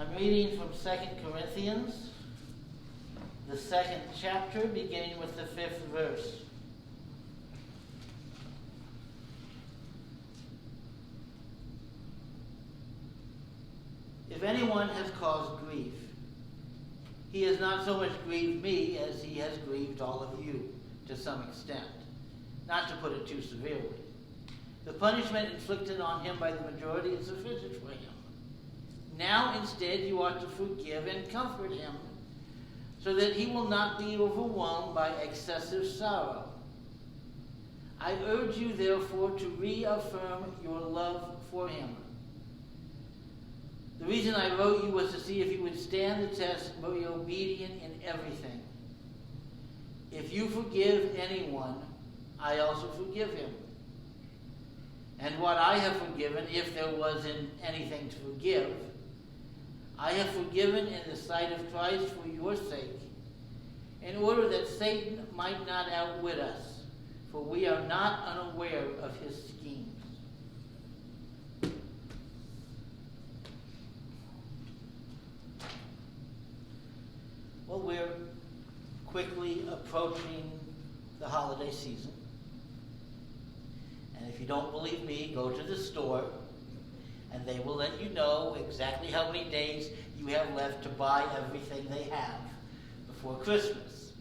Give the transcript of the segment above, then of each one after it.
I'm reading from 2 Corinthians, the 2nd chapter, beginning with the 5th verse. If anyone has caused grief, he has not so much grieved me as he has grieved all of you, to some extent, not to put it too severely. The punishment inflicted on him by the majority is sufficient for him. Now instead you ought to forgive and comfort him, so that he will not be overwhelmed by excessive sorrow. I urge you therefore to reaffirm your love for him. The reason I wrote you was to see if you would stand the test and be obedient in everything. If you forgive anyone, I also forgive him. And what I have forgiven, if there was anything to forgive, I have forgiven in the sight of Christ for your sake, in order that Satan might not outwit us, for we are not unaware of his schemes. Well, we're quickly approaching the holiday season. And if you don't believe me, go to the store and they will let you know exactly how many days you have left to buy everything they have before Christmas.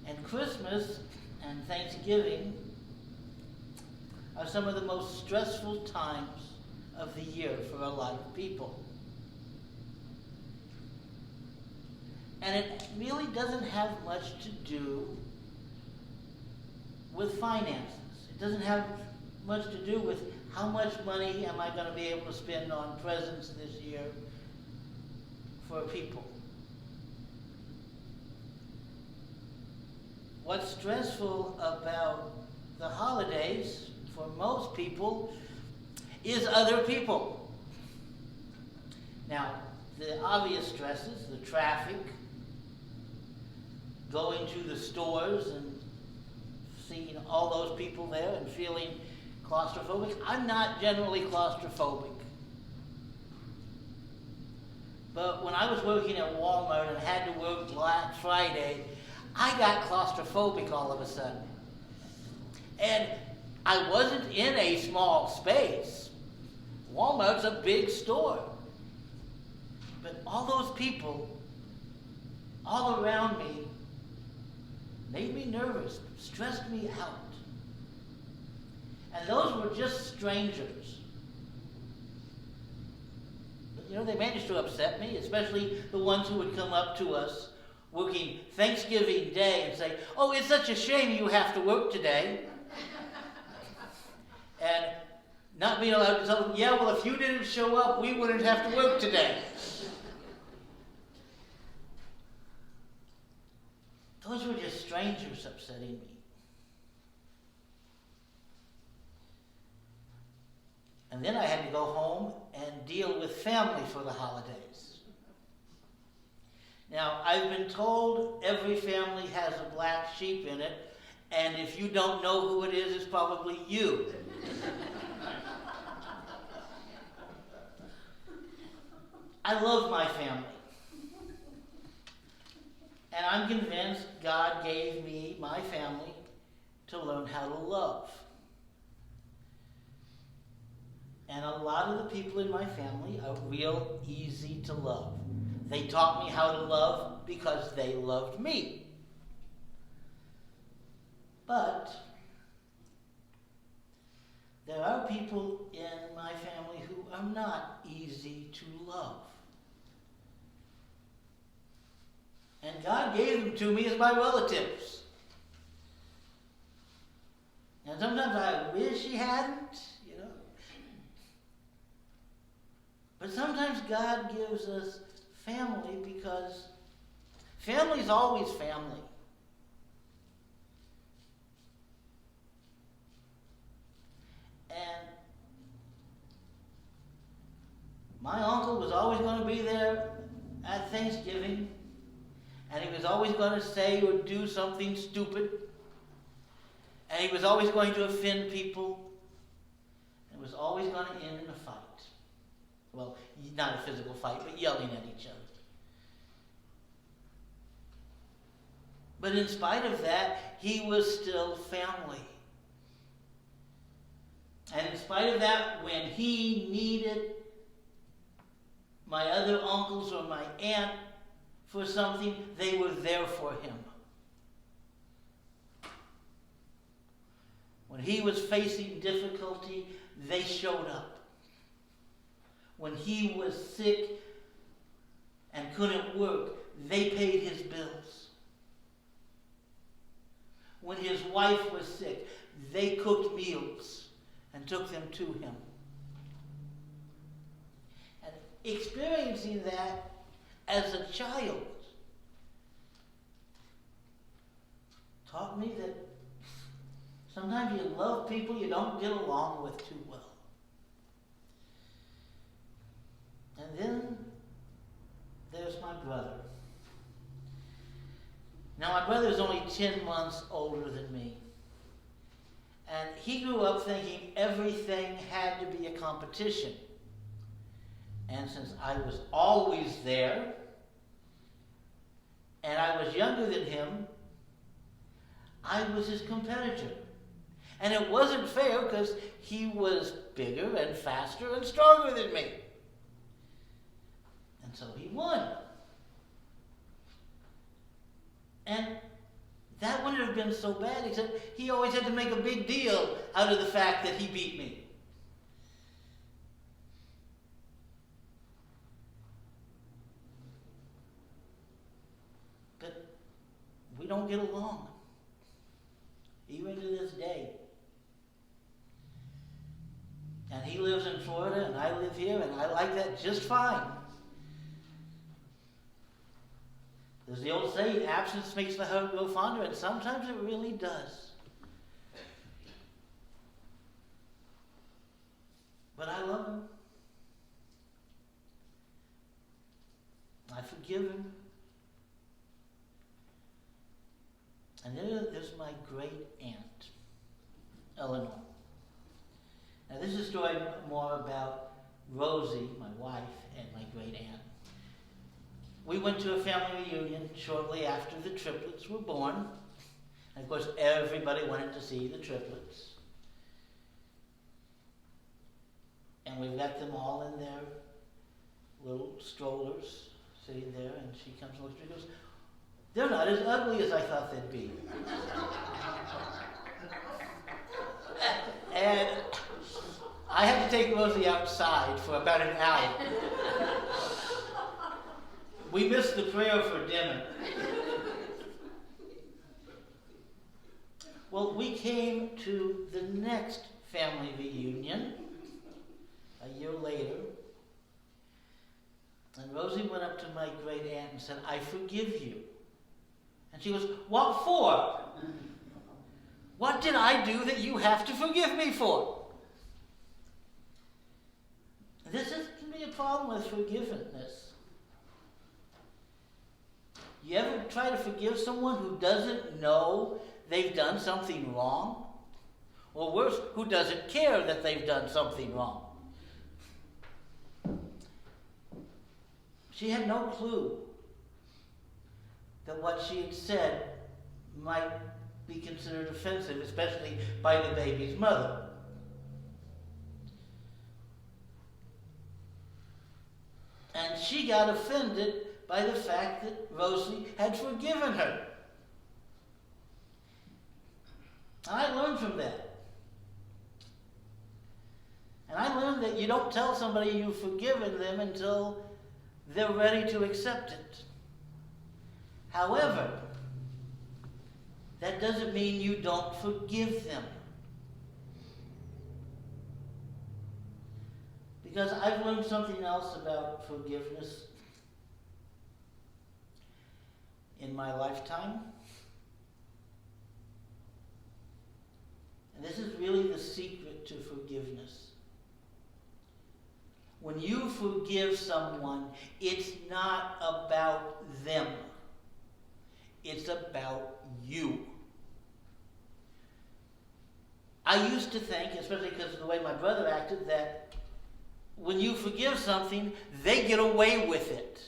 And Christmas and Thanksgiving are some of the most stressful times of the year for a lot of people. And it really doesn't have much to do with finances. It doesn't have much to do with how much money am I going to be able to spend on presents this year for people. What's stressful about the holidays for most people is other people. Now, the obvious stresses, the traffic, going to the stores and seeing all those people there and feeling claustrophobic. I'm not generally claustrophobic. But when I was working at Walmart and had to work Black Friday, I got claustrophobic all of a sudden. And I wasn't in a small space. Walmart's a big store. But all those people all around me made me nervous, stressed me out. And those were just strangers. But, they managed to upset me, especially the ones who would come up to us working Thanksgiving Day and say, "Oh, it's such a shame you have to work today." And not being allowed to tell them, "Yeah, well, if you didn't show up, we wouldn't have to work today." Those were just strangers upsetting me. And then I had to go home and deal with family for the holidays. Now, I've been told every family has a black sheep in it, and if you don't know who it is, it's probably you. I love my family. And I'm convinced God gave me, my family, to learn how to love. And a lot of the people in my family are real easy to love. They taught me how to love because they loved me. But there are people in my family who are not easy to love. And God gave them to me as my relatives. And sometimes I wish He hadn't, But sometimes God gives us family because family is always family. And my uncle was always going to be there at Thanksgiving. And he was always going to say or do something stupid. And he was always going to offend people. And was always going to end in a fight. Well, not a physical fight, but yelling at each other. But in spite of that, he was still family. And in spite of that, when he needed my other uncles or my aunt for something, they were there for him. When he was facing difficulty, they showed up. When he was sick and couldn't work, they paid his bills. When his wife was sick, they cooked meals and took them to him. And experiencing that as a child taught me that sometimes you love people you don't get along with too well. And then there's my brother. Now, my brother is only 10 months older than me. And he grew up thinking everything had to be a competition. And since I was always there, and I was younger than him, I was his competitor. And it wasn't fair because he was bigger and faster and stronger than me. And so he won. And that wouldn't have been so bad, except he always had to make a big deal out of the fact that he beat me. But we don't get along, even to this day. And he lives in Florida, and I live here, and I like that just fine. There's the old saying, absence makes the heart grow fonder, and sometimes it really does. But I love him. I forgive him. And then there's my great aunt, Eleanor. Now this is a story more about Rosie, my wife, and my great aunt. We went to a family reunion shortly after the triplets were born. And of course, everybody wanted to see the triplets. And we've got them all in their little strollers sitting there, and she comes and looks at me and goes, "They're not as ugly as I thought they'd be." And I had to take Rosie outside for about an hour. We missed the prayer for dinner. Well, we came to the next family reunion a year later. And Rosie went up to my great aunt and said, "I forgive you." And she goes, "What for? What did I do that you have to forgive me for?" Can be a problem with forgiveness. You ever try to forgive someone who doesn't know they've done something wrong? Or worse, who doesn't care that they've done something wrong? She had no clue that what she had said might be considered offensive, especially by the baby's mother. And she got offended by the fact that Rosie had forgiven her. I learned from that. And I learned that you don't tell somebody you've forgiven them until they're ready to accept it. However, that doesn't mean you don't forgive them. Because I've learned something else about forgiveness in my lifetime. And this is really the secret to forgiveness. When you forgive someone, it's not about them. It's about you. I used to think, especially because of the way my brother acted, that when you forgive something, they get away with it.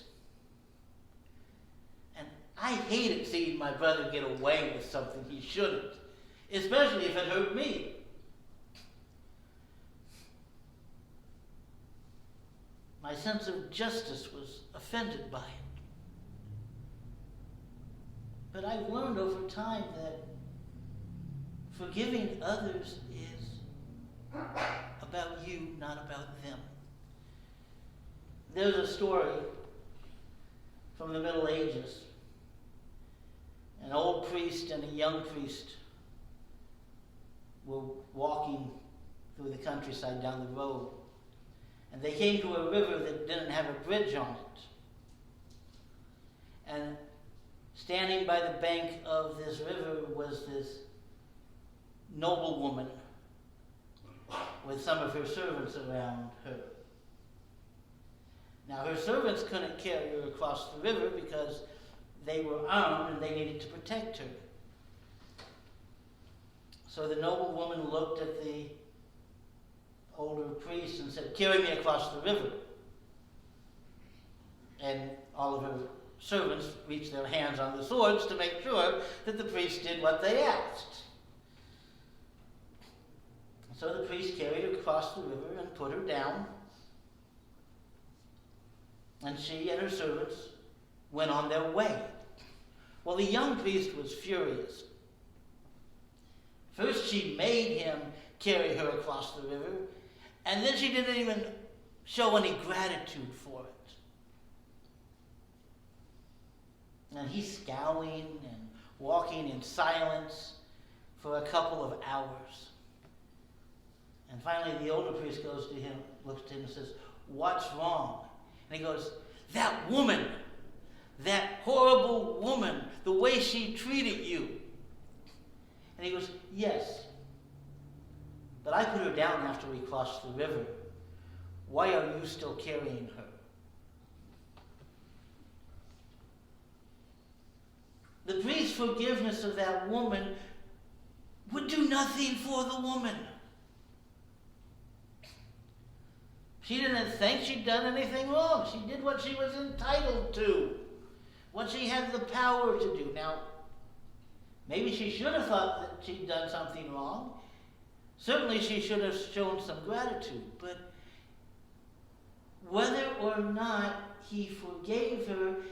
And I hated seeing my brother get away with something he shouldn't, especially if it hurt me. My sense of justice was offended by it. But I've learned over time that forgiving others is about you, not about them. There's a story from the Middle Ages. An old priest and a young priest were walking through the countryside down the road. And they came to a river that didn't have a bridge on it. And standing by the bank of this river was this noblewoman with some of her servants around her. Now, her servants couldn't carry her across the river because they were armed and they needed to protect her. So the noblewoman looked at the older priest and said, "Carry me across the river." And all of her servants reached their hands on the swords to make sure that the priest did what they asked. So the priest carried her across the river and put her down. And she and her servants went on their way. Well, the young priest was furious. First, she made him carry her across the river, and then she didn't even show any gratitude for it. And he's scowling and walking in silence for a couple of hours. And finally, the older priest goes to him, looks to him and says, "What's wrong?" And he goes, "That woman, that horrible woman, the way she treated you." And he goes, "Yes, but I put her down after we crossed the river. Why are you still carrying her?" The priest's forgiveness of that woman would do nothing for the woman. She didn't think she'd done anything wrong. She did what she was entitled to, what she had the power to do. Now, maybe she should have thought that she'd done something wrong. Certainly she should have shown some gratitude. But whether or not he forgave her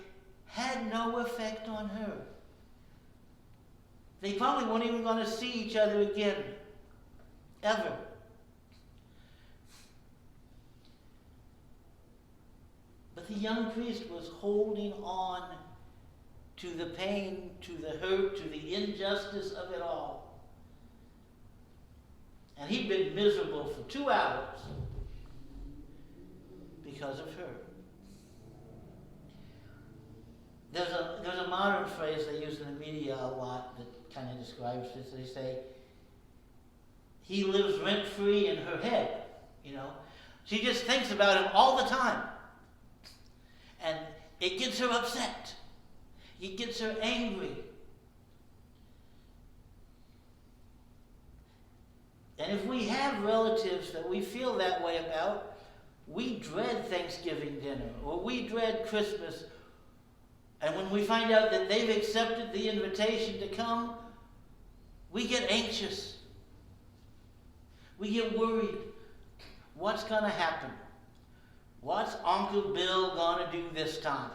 had no effect on her. They probably weren't even going to see each other again, ever. But the young priest was holding on to the pain, to the hurt, to the injustice of it all. And he'd been miserable for 2 hours because of her. There's a modern phrase they use in the media a lot that kind of describes this. They say, "He lives rent-free in her head." You know, she just thinks about him all the time. And it gets her upset. It gets her angry. And if we have relatives that we feel that way about, we dread Thanksgiving dinner, or we dread Christmas. And when we find out that they've accepted the invitation to come, we get anxious. We get worried. What's going to happen? What's Uncle Bill going to do this time?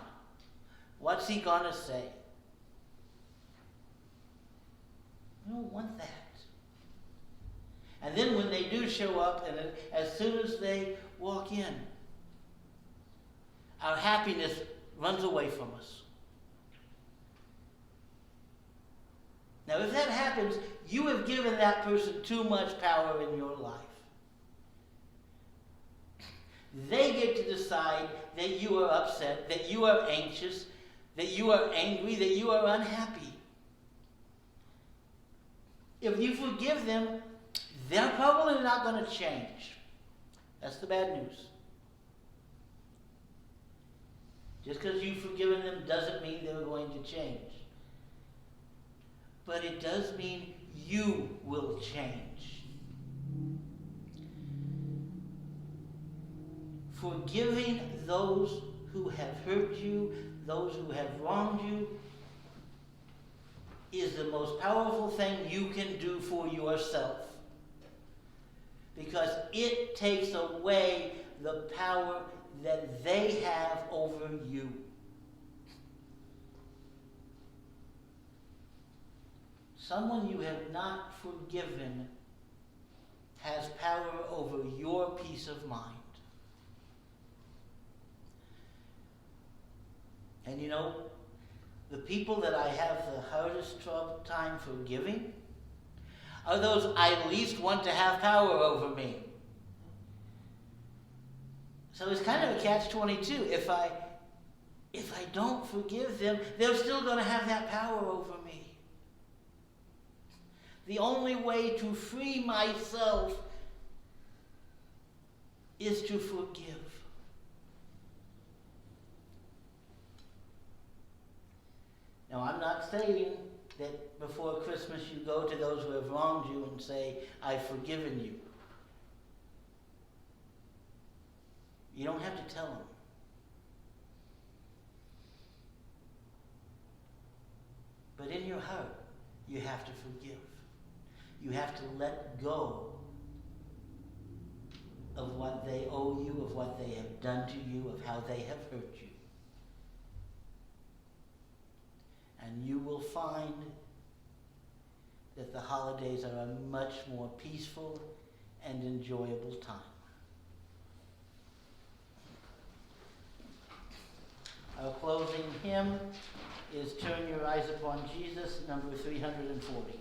What's he going to say? We don't want that. And then when they do show up, and as soon as they walk in, our happiness runs away from us. Now, if that happens, you have given that person too much power in your life. They get to decide that you are upset, that you are anxious, that you are angry, that you are unhappy. If you forgive them, they're probably not going to change. That's the bad news. Just because you've forgiven them doesn't mean they're going to change. But it does mean you will change. Forgiving those who have hurt you, those who have wronged you, is the most powerful thing you can do for yourself. Because it takes away the power that they have over you. Someone you have not forgiven has power over your peace of mind. And you know, the people that I have the hardest time forgiving are those I least want to have power over me. So it's kind of a catch-22. If I don't forgive them, they're still going to have that power over me. The only way to free myself is to forgive. Now, I'm not saying that before Christmas you go to those who have wronged you and say, I've forgiven you. You don't have to tell them. But in your heart, you have to forgive. You have to let go of what they owe you, of what they have done to you, of how they have hurt you. And you will find that the holidays are a much more peaceful and enjoyable time. Our closing hymn is Turn Your Eyes Upon Jesus, number 340.